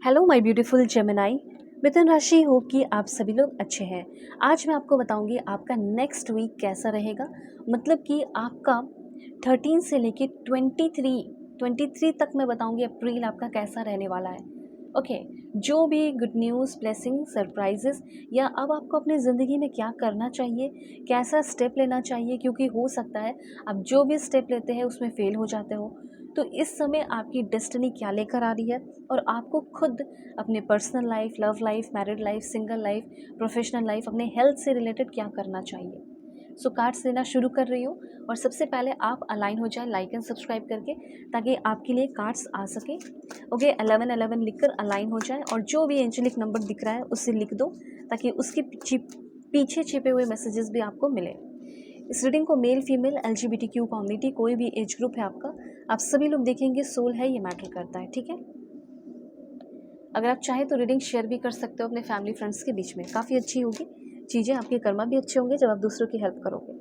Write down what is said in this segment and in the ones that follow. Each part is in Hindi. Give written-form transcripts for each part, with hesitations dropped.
Hello my beautiful Gemini. मिथुन राशि, हो कि आप सभी लोग अच्छे हैं। आज मैं आपको बताऊंगी आपका नेक्स्ट वीक कैसा रहेगा। मतलब कि आपका 13 से लेके 23 तक मैं बताऊंगी अप्रैल आपका कैसा रहने वाला है। ओके, जो भी गुड न्यूज़, ब्लेसिंग, सरप्राइजेस या अब आपको अपनी ज़िंदगी में क्या करना चाहिए, कैसा स्टेप लेना चाहिए, क्योंकि हो सकता है आप जो भी स्टेप लेते हैं उसमें फेल हो जाते हो। तो इस समय आपकी डेस्टिनी क्या लेकर आ रही है और आपको खुद अपने personal life, love life, married life, single life, professional life, अपने हेल्थ से रिलेटेड क्या करना चाहिए। सो कार्ड्स लेना शुरू कर रही हूँ और सबसे पहले आप अलाइन हो जाए लाइक एंड सब्सक्राइब करके, ताकि आपके लिए कार्ड्स आ सके। ओके, 1111 लिखकर अलाइन हो जाए और जो भी एंजेलिक नंबर दिख रहा है उसे लिख दो, ताकि उसके पीछे छिपे हुए मैसेजेस भी आपको मिले। इस रीडिंग को मेल, फीमेल, LGBTQ कम्युनिटी, कोई भी एज ग्रुप है आपका, आप सभी लोग देखेंगे। सोल है, ये मैटर करता है, ठीक है। अगर आप चाहें तो रीडिंग शेयर भी कर सकते हो अपने फैमिली फ्रेंड्स के बीच में, काफ़ी अच्छी होगी चीज़ें, आपके कर्मा भी अच्छे होंगे जब आप दूसरों की हेल्प करोगे।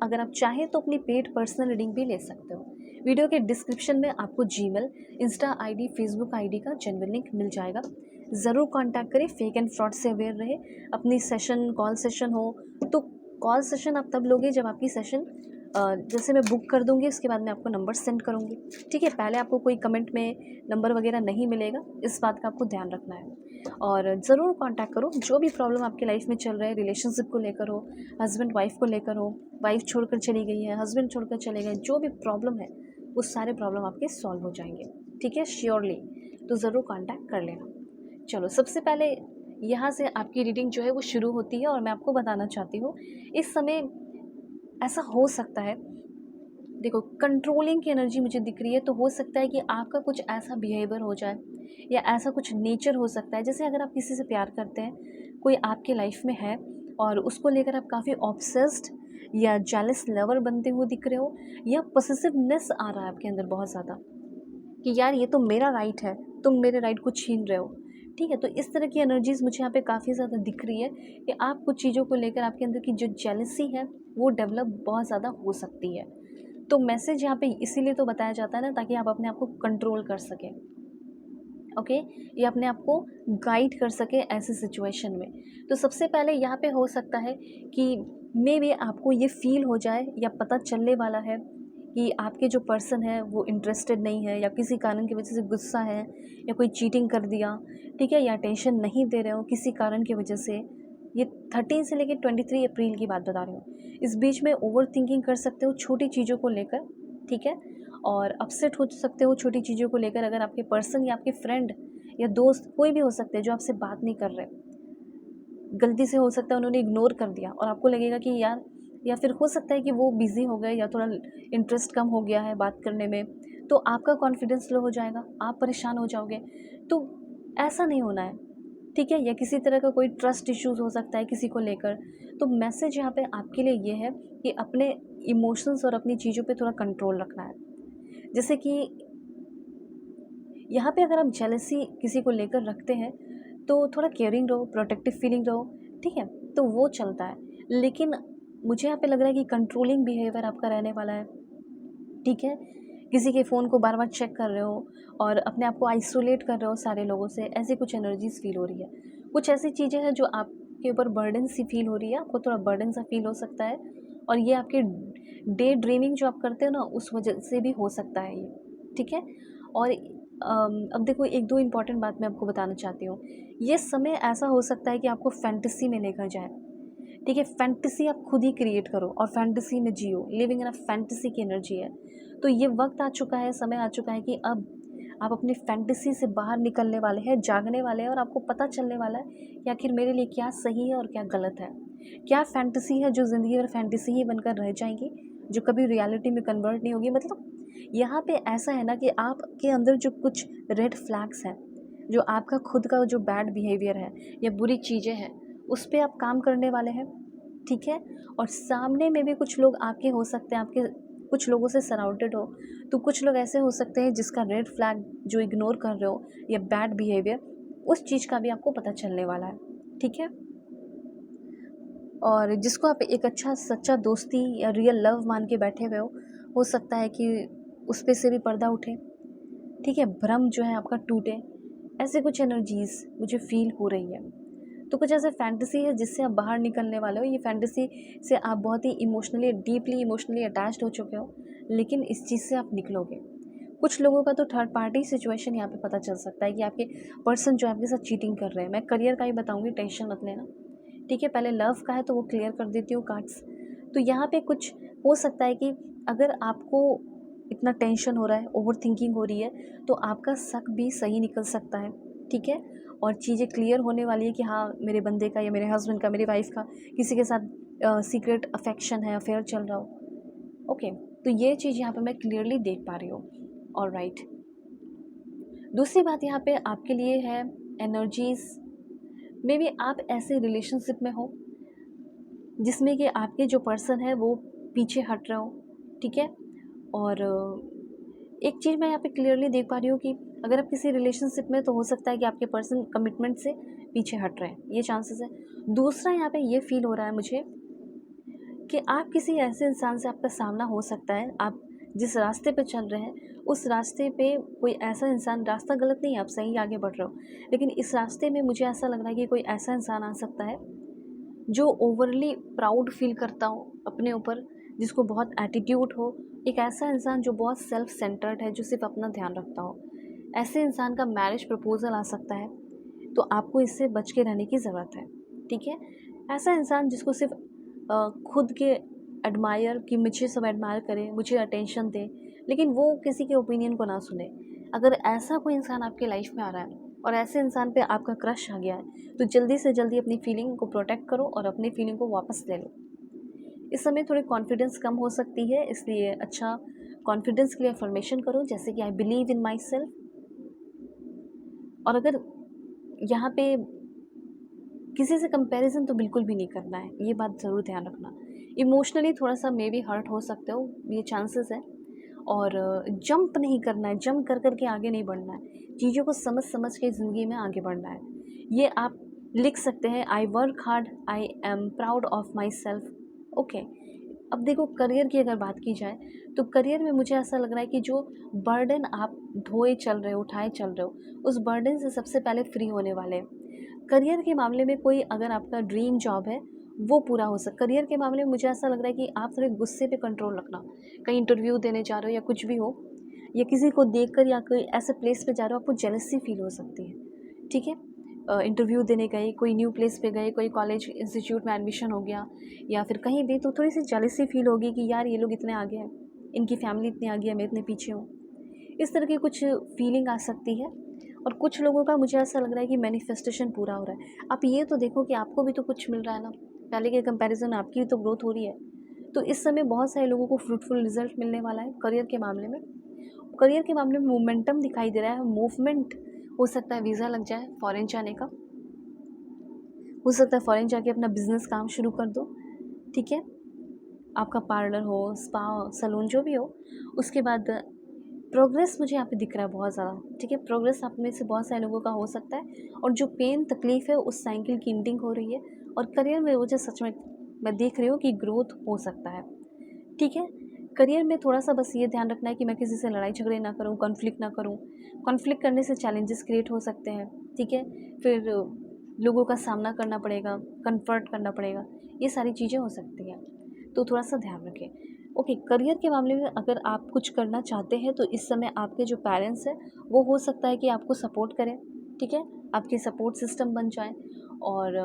अगर आप चाहें तो अपनी पेड पर्सनल रीडिंग भी ले सकते हो। वीडियो के डिस्क्रिप्शन में आपको Gmail, Insta ID, Facebook ID का जेन्युइन लिंक मिल जाएगा। ज़रूर कांटेक्ट करें, फेक एंड फ्रॉड से अवेयर रहे। अपनी सेशन, कॉल सेशन हो तो कॉल सेशन आप तब लोगे जब आपकी सेशन जैसे मैं बुक कर दूंगी, उसके बाद मैं आपको नंबर सेंड करूंगी, ठीक है। पहले आपको कोई कमेंट में नंबर वगैरह नहीं मिलेगा, इस बात का आपको ध्यान रखना है। और ज़रूर कांटेक्ट करो, जो भी प्रॉब्लम आपकी लाइफ में चल रहा है, रिलेशनशिप को लेकर हो, हस्बैंड वाइफ को लेकर हो, वाइफ छोड़कर चली गई है, हस्बैंड छोड़कर चले गए, जो भी प्रॉब्लम है वो सारे प्रॉब्लम आपके सॉल्व हो जाएंगे, ठीक है, श्योरली। तो ज़रूर कांटेक्ट कर लेना। चलो, सबसे पहले यहाँ से आपकी रीडिंग जो है वो शुरू होती है और मैं आपको बताना चाहती हूँ इस समय ऐसा हो सकता है। देखो, कंट्रोलिंग की एनर्जी मुझे दिख रही है, तो हो सकता है कि आपका कुछ ऐसा बिहेवियर हो जाए या ऐसा कुछ नेचर हो सकता है, जैसे अगर आप किसी से प्यार करते हैं, कोई आपके लाइफ में है और उसको लेकर आप काफ़ी ऑब्सेस्ड या जेलस लवर बनते हुए दिख रहे हो, या पॉसेसिवनेस आ रहा है आपके अंदर बहुत ज़्यादा कि यार ये तो मेरा राइट है, तुम मेरे राइट को छीन रहे हो, ठीक है। तो इस तरह की एनर्जीज मुझे यहाँ पे काफ़ी ज़्यादा दिख रही है कि आप कुछ चीज़ों को लेकर आपके अंदर की जो जेलसी है वो डेवलप बहुत ज़्यादा हो सकती है। तो मैसेज यहाँ पे इसीलिए तो बताया जाता है ना, ताकि आप अपने आप को कंट्रोल कर सकें। ओके, ये अपने आप को गाइड कर सके ऐसी सिचुएशन में। तो सबसे पहले यहाँ पे हो सकता है कि मे बी आपको ये फील हो जाए या पता चलने वाला है कि आपके जो पर्सन है वो इंटरेस्टेड नहीं है, या किसी कारण की वजह से गुस्सा है, या कोई चीटिंग कर दिया, ठीक है, या टेंशन नहीं दे रहे हो किसी कारण की वजह से। ये 13 से लेकर 23 अप्रैल की बात बता रही हूँ। इस बीच में ओवर थिंकिंग कर सकते हो छोटी चीज़ों को लेकर, ठीक है, और अपसेट हो सकते हो छोटी चीज़ों को लेकर। अगर आपके पर्सन या आपके फ्रेंड या दोस्त कोई भी हो सकते हैं जो आपसे बात नहीं कर रहे, गलती से हो सकता है उन्होंने इग्नोर कर दिया और आपको लगेगा कि यार, या फिर हो सकता है कि वो बिज़ी हो गए या थोड़ा इंटरेस्ट कम हो गया है बात करने में, तो आपका कॉन्फिडेंस लो हो जाएगा, आप परेशान हो जाओगे। तो ऐसा नहीं होना है, ठीक है। या किसी तरह का कोई ट्रस्ट इश्यूज़ हो सकता है किसी को लेकर। तो मैसेज यहाँ पे आपके लिए ये है कि अपने इमोशंस और अपनी चीज़ों पे थोड़ा कंट्रोल रखना है। जैसे कि यहाँ पे अगर आप जेलसी किसी को लेकर रखते हैं तो थोड़ा केयरिंग रहो, प्रोटेक्टिव फीलिंग रहो, ठीक है, तो वो चलता है। लेकिन मुझे यहाँ पे लग रहा है कि कंट्रोलिंग बिहेवियर आपका रहने वाला है, ठीक है। किसी के फ़ोन को बार बार चेक कर रहे हो और अपने आप को आइसोलेट कर रहे हो सारे लोगों से, ऐसी कुछ एनर्जीज फील हो रही है। कुछ ऐसी चीज़ें हैं जो आपके ऊपर बर्डन सी फील हो रही है, आपको थोड़ा बर्डन सा फील हो सकता है, और ये आपके डे ड्रीमिंग जो आप करते हो ना उस वजह से भी हो सकता है ये, ठीक है। और अब देखो, एक दो इम्पॉर्टेंट बात मैं आपको बताना चाहती हूँ। ये समय ऐसा हो सकता है कि आपको फैंटेसी में लेकर जाए, ठीक है। फैंटेसी आप खुद ही क्रिएट करो और फैंटेसी में जियो, लिविंग इन अ फैंटेसी की एनर्जी है। तो ये वक्त आ चुका है, समय आ चुका है कि अब आप अपनी फैंटेसी से बाहर निकलने वाले हैं, जागने वाले हैं, और आपको पता चलने वाला है कि आखिर मेरे लिए क्या सही है और क्या गलत है। क्या फैंटेसी है जो ज़िंदगी भर फैंटेसी ही बनकर रह जाएंगी, जो कभी रियलिटी में कन्वर्ट नहीं होगी। मतलब यहाँ पे ऐसा है ना कि आपके अंदर जो कुछ रेड फ्लैग्स हैं, जो आपका खुद का जो बैड बिहेवियर है या बुरी चीज़ें हैं, उस पर आप काम करने वाले हैं, ठीक है। और सामने में भी कुछ लोग आपके हो सकते हैं, आपके कुछ लोगों से सराउंडेड हो, तो कुछ लोग ऐसे हो सकते हैं जिसका रेड फ्लैग जो इग्नोर कर रहे हो या बैड बिहेवियर, उस चीज़ का भी आपको पता चलने वाला है, ठीक है। और जिसको आप एक अच्छा सच्चा दोस्ती या रियल लव मान के बैठे हुए हो सकता है कि उस पे से भी पर्दा उठे, ठीक है, भ्रम जो है आपका टूटे, ऐसे कुछ एनर्जीज़ मुझे फ़ील हो रही है। तो कुछ ऐसे फैंटेसी है जिससे आप बाहर निकलने वाले हो। ये फैंटेसी से आप बहुत ही इमोशनली डीपली इमोशनली अटैच्ड हो चुके हो, लेकिन इस चीज़ से आप निकलोगे। कुछ लोगों का तो थर्ड पार्टी सिचुएशन यहाँ पे पता चल सकता है कि आपके पर्सन जो आपके साथ चीटिंग कर रहे हैं। मैं करियर का ही बताऊँगी, टेंशन मत लेना, ठीक है। पहले लव का है तो वो क्लियर कर देती हूँ कार्ड्स। तो यहाँ पे कुछ हो सकता है कि अगर आपको इतना टेंशन हो रहा है, ओवर थिंकिंग हो रही है, तो आपका शक भी सही निकल सकता है, ठीक है। और चीज़ें क्लियर होने वाली है कि हाँ, मेरे बंदे का या मेरे हस्बैंड का, मेरी वाइफ का किसी के साथ सीक्रेट अफेक्शन है, अफेयर चल रहा हो। ओके, तो ये चीज़ यहाँ पे मैं क्लियरली देख पा रही हूँ। ऑलराइट, दूसरी बात यहाँ पे आपके लिए है एनर्जीज़। मे बी आप ऐसे रिलेशनशिप में हो जिसमें कि आपके जो पर्सन है वो पीछे हट रहा हो, ठीक है। और एक चीज़ मैं यहाँ पे क्लियरली देख पा रही हूँ कि अगर आप किसी रिलेशनशिप में, तो हो सकता है कि आपके पर्सन कमिटमेंट से पीछे हट रहे हैं, ये चांसेस है। दूसरा यहाँ पे ये फील हो रहा है मुझे कि आप किसी ऐसे इंसान से आपका सामना हो सकता है, आप जिस रास्ते पे चल रहे हैं उस रास्ते पे कोई ऐसा इंसान, रास्ता गलत नहीं है, आप सही आगे बढ़ रहे हो, लेकिन इस रास्ते में मुझे ऐसा लग रहा है कि कोई ऐसा इंसान आ सकता है जो ओवरली प्राउड फील करता हो अपने ऊपर, जिसको बहुत एटीट्यूड हो, एक ऐसा इंसान जो बहुत सेल्फ सेंटर्ड है, जो सिर्फ अपना ध्यान रखता हो। ऐसे इंसान का मैरिज प्रपोजल आ सकता है, तो आपको इससे बच के रहने की ज़रूरत है, ठीक है। ऐसा इंसान जिसको सिर्फ खुद के एडमायर कि मुझे सब एडमायर करें, मुझे अटेंशन दें, लेकिन वो किसी के ओपिनियन को ना सुने। अगर ऐसा कोई इंसान आपके लाइफ में आ रहा है और ऐसे इंसान पे आपका क्रश आ गया है, तो जल्दी से जल्दी अपनी फीलिंग को प्रोटेक्ट करो और अपनी फीलिंग को वापस ले लो। इस समय थोड़ी कॉन्फिडेंस कम हो सकती है, इसलिए अच्छा कॉन्फिडेंस के लिए अफर्मेशन करो, जैसे कि I believe in my self. और अगर यहाँ पे किसी से कंपैरिजन तो बिल्कुल भी नहीं करना है, ये बात ज़रूर ध्यान रखना। इमोशनली थोड़ा सा मे बी हर्ट हो सकते हो, ये चांसेस है। और जंप नहीं करना है, जंप कर कर के आगे नहीं बढ़ना है, चीज़ों को समझ समझ के ज़िंदगी में आगे बढ़ना है। ये आप लिख सकते हैं, I work hard, I am proud of my self. Okay, अब देखो करियर की अगर बात की जाए, तो करियर में मुझे ऐसा लग रहा है कि जो बर्डन आप ढोए चल रहे हो, उठाए चल रहे हो, उस बर्डन से सबसे पहले फ्री होने वाले हैं। करियर के मामले में कोई अगर आपका ड्रीम जॉब है, वो पूरा हो सक करियर के मामले में मुझे ऐसा लग रहा है कि आप थोड़े गुस्से पे कंट्रोल रखना। कहीं इंटरव्यू देने जा रहे हो या कुछ भी हो, या किसी को देखकर या कोई ऐसे प्लेस पे जा रहे हो, आपको जेलसी फील हो सकती है, ठीक है। इंटरव्यू देने गए, कोई न्यू प्लेस पे गए, कोई कॉलेज इंस्टीट्यूट में एडमिशन हो गया या फिर कहीं भी, तो थोड़ी सी जेलसी फील होगी कि यार ये लोग इतने आगे हैं, इनकी फैमिली इतनी आगे है, मैं इतने पीछे हूँ। इस तरह की कुछ फीलिंग आ सकती है। और कुछ लोगों का मुझे ऐसा लग रहा है कि मैनिफेस्टेशन पूरा हो रहा है। आप ये तो देखो कि आपको भी तो कुछ मिल रहा है ना, पहले के कंपैरिजन आपकी भी तो ग्रोथ हो रही है। तो इस समय बहुत सारे लोगों को फ्रूटफुल रिजल्ट मिलने वाला है करियर के मामले में। करियर के मामले में मोमेंटम दिखाई दे रहा है, मूवमेंट हो सकता है, वीज़ा लग जाए फॉरेन जाने का, हो सकता है फॉरेन जाके अपना बिजनेस काम शुरू कर दो, ठीक है। आपका पार्लर हो, स्पा, सैलून, जो भी हो। उसके बाद प्रोग्रेस मुझे यहाँ पे दिख रहा है बहुत ज़्यादा, ठीक है। प्रोग्रेस आप में से बहुत सारे लोगों का हो सकता है, और जो पेन तकलीफ़ है उस साइकिल की एंडिंग हो रही है। और करियर में मुझे सच में मैं देख रही हूँ कि ग्रोथ हो सकता है, ठीक है। करियर में थोड़ा सा बस ये ध्यान रखना है कि मैं किसी से लड़ाई झगड़े ना करूँ, कॉन्फ्लिक्ट ना करूँ। कॉन्फ्लिक्ट करने से चैलेंजेस क्रिएट हो सकते हैं, ठीक है। फिर लोगों का सामना करना पड़ेगा, कन्फर्ट करना पड़ेगा, ये सारी चीज़ें हो सकती हैं, तो थोड़ा सा ध्यान रखें। ओके, करियर के मामले में अगर आप कुछ करना चाहते हैं, तो इस समय आपके जो पेरेंट्स हैं वो हो सकता है कि आपको सपोर्ट करें, ठीक है, आपके सपोर्ट सिस्टम बन जाएँ। और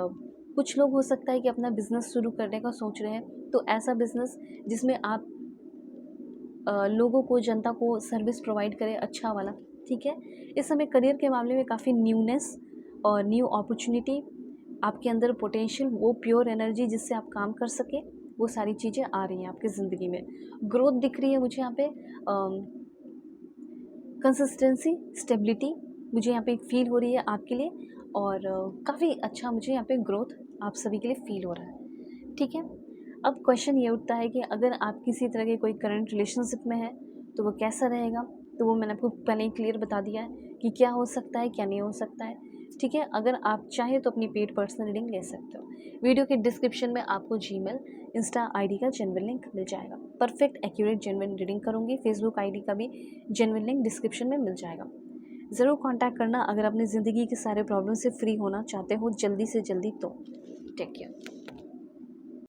कुछ लोग हो सकता है कि अपना बिज़नेस शुरू करने का सोच रहे हैं, तो ऐसा बिज़नेस जिसमें आप लोगों को, जनता को सर्विस प्रोवाइड करें अच्छा वाला, ठीक है। इस समय करियर के मामले में काफ़ी न्यूनेस और न्यू अपॉर्चुनिटी, आपके अंदर पोटेंशियल, वो प्योर एनर्जी जिससे आप काम कर सकें, वो सारी चीज़ें आ रही हैं आपकी ज़िंदगी में। ग्रोथ दिख रही है मुझे यहाँ पे, कंसिस्टेंसी, स्टेबिलिटी मुझे यहाँ पे फील हो रही है आपके लिए। और काफ़ी अच्छा मुझे यहाँ पे ग्रोथ आप सभी के लिए फील हो रहा है, ठीक है। अब क्वेश्चन ये उठता है कि अगर आप किसी तरह के कोई करंट रिलेशनशिप में हैं, तो वो कैसा रहेगा। तो वो मैंने आपको पहले ही क्लियर बता दिया है कि क्या हो सकता है, क्या नहीं हो सकता है, ठीक है। अगर आप चाहें तो अपनी पेड पर्सनल रीडिंग ले सकते हो। वीडियो के डिस्क्रिप्शन में आपको जीमेल, इंस्टा आईडी का जेन्युइन लिंक मिल जाएगा। परफेक्ट एक्यूरेट जेन्युइन रीडिंग करूँगी, फेसबुक आईडी का भी जेन्युइन लिंक डिस्क्रिप्शन में मिल जाएगा। ज़रूर कांटेक्ट करना अगर अपनी ज़िंदगी के सारे प्रॉब्लम से फ्री होना चाहते हो जल्दी से जल्दी तो। Take care.